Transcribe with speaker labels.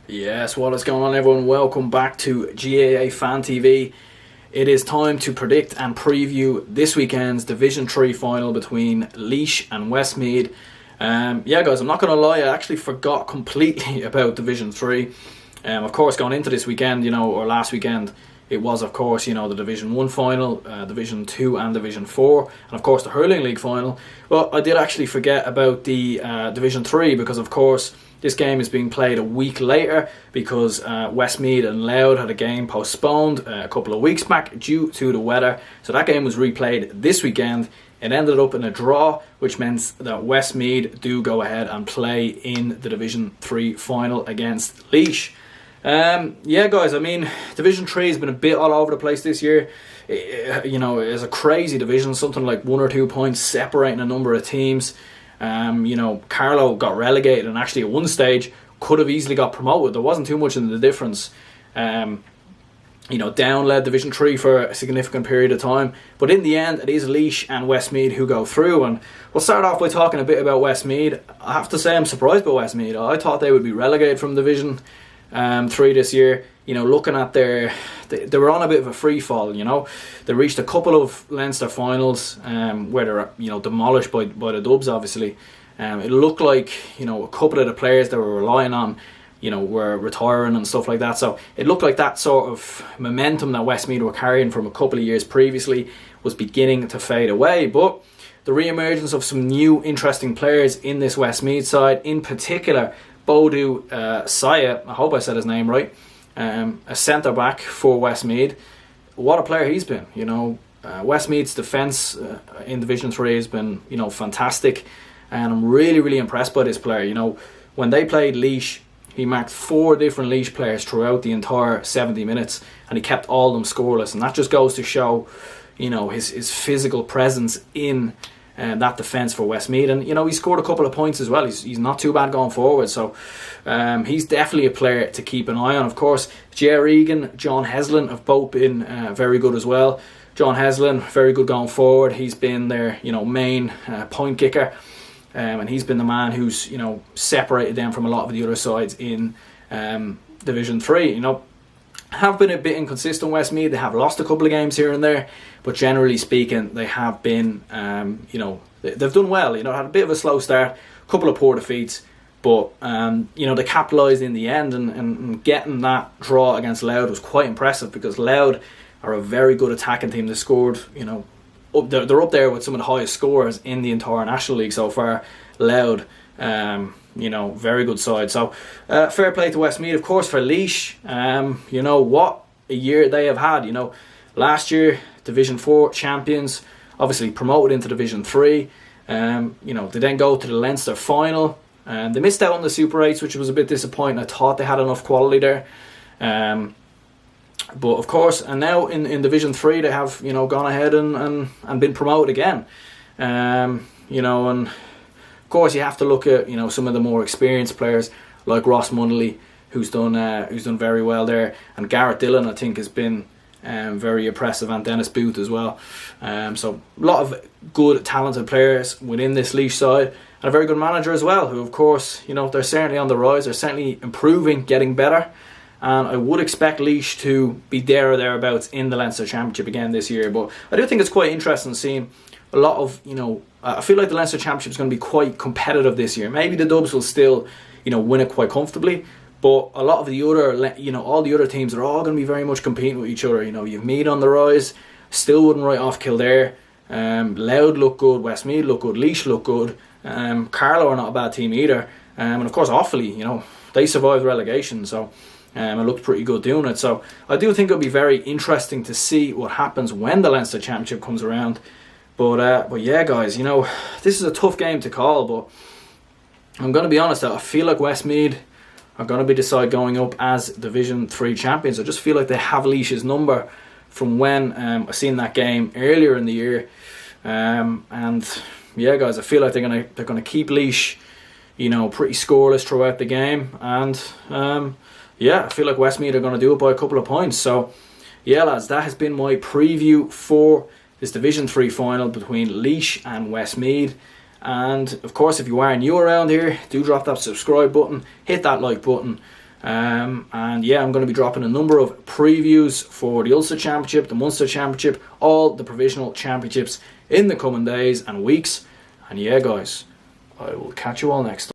Speaker 1: Yes, what is going on, everyone? Welcome back to GAA Fan TV. It is time to predict and preview this weekend's Division 3 final between Laois and Westmeath. Guys, I'm not going to lie, I actually forgot completely about Division 3. Of course, going into this weekend, or last weekend, it was, of course, the Division 1 final, Division 2 and Division 4, and of course the Hurling League final. Well, I did actually forget about the Division 3 because, of course, this game is being played a week later because Westmeath and Laois had a game postponed a couple of weeks back due to the weather. So that game was replayed this weekend. It ended up in a draw, which means that Westmeath do go ahead and play in the Division 3 final against Laois. Guys, Division 3 has been a bit all over the place this year. It's a crazy division, something like 1 or 2 points separating a number of teams. Carlow got relegated and actually at one stage could have easily got promoted. There wasn't too much in the difference. Down led Division 3 for a significant period of time, but in the end it is Laois and Westmeath who go through. And we'll start off by talking a bit about Westmeath. I have to say I'm surprised by Westmeath. I thought they would be relegated from Division 3 this year. Looking at they were on a bit of a free fall. They reached a couple of Leinster finals where they're demolished by the Dubs. Obviously, it looked like a couple of the players they were relying on were retiring and stuff like that. So it looked like that sort of momentum that Westmeath were carrying from a couple of years previously was beginning to fade away. But the re-emergence of some new interesting players in this Westmeath side, in particular Bodu Saya, I hope I said his name right, a centre back for Westmeath. What a player he's been. Westmeath's defence in Division 3 has been fantastic, and I'm really, really impressed by this player. When they played Laois, he marked 4 different Laois players throughout the entire 70 minutes, and he kept all of them scoreless, and that just goes to show his physical presence in that defence for Westmeath. And he scored a couple of points as well. He's not too bad going forward, so he's definitely a player to keep an eye on. Of course, Jerry Egan, John Heslin have both been very good as well. John Heslin, very good going forward. He's been their main point kicker, and he's been the man who's separated them from a lot of the other sides in Division 3. Have been a bit inconsistent, Westmeath. They have lost a couple of games here and there, but generally speaking, they have been, they've done well. Had a bit of a slow start, a couple of poor defeats, but they capitalised in the end, and getting that draw against Laois was quite impressive because Laois are a very good attacking team. They scored, they're up there with some of the highest scorers in the entire National League so far. Laois, very good side. So fair play to Westmeath. Of course, for Laois, what a year they have had. Last year Division 4 champions, obviously promoted into Division 3. They then go to the Leinster final, and they missed out on the Super 8s, which was a bit disappointing. I thought they had enough quality there, but of course, and now in Division 3 they have gone ahead and been promoted again. And of course, you have to look at some of the more experienced players like Ross Munnelly, who's done very well there, and Garrett Dillon I think has been very impressive, and Dennis Booth as well. So a lot of good, talented players within this Laois side, and a very good manager as well, who of course they're certainly on the rise. They're certainly improving, getting better, and I would expect Laois to be there or thereabouts in the Leinster Championship again this year. But I do think it's quite interesting seeing a lot of I feel like the Leinster Championship is going to be quite competitive this year. Maybe the Dubs will still win it quite comfortably, but a lot of the other all the other teams are all going to be very much competing with each other. You've Meath on the rise, still wouldn't write off Kildare. Laois look good, Westmeath look good, Laois look good. Carlow are not a bad team either, and of course Offaly, they survived relegation, so it looked pretty good doing it. So I do think it'll be very interesting to see what happens when the Leinster Championship comes around. But yeah, guys, this is a tough game to call, but I'm going to be honest, I feel like Westmeath are going to be decided going up as Division 3 champions. I just feel like they have Laois's number from when I seen that game earlier in the year. And yeah, guys, I feel like they're going to keep Laois, pretty scoreless throughout the game. And I feel like Westmeath are going to do it by a couple of points. So yeah, lads, that has been my preview for this Division 3 final between Laois and Westmeath. And of course, if you are new around here, do drop that subscribe button, hit that like button, And yeah, I'm going to be dropping a number of previews for the Ulster Championship, the Munster Championship, all the provisional championships in the coming days and weeks. And yeah, guys, I will catch you all next time.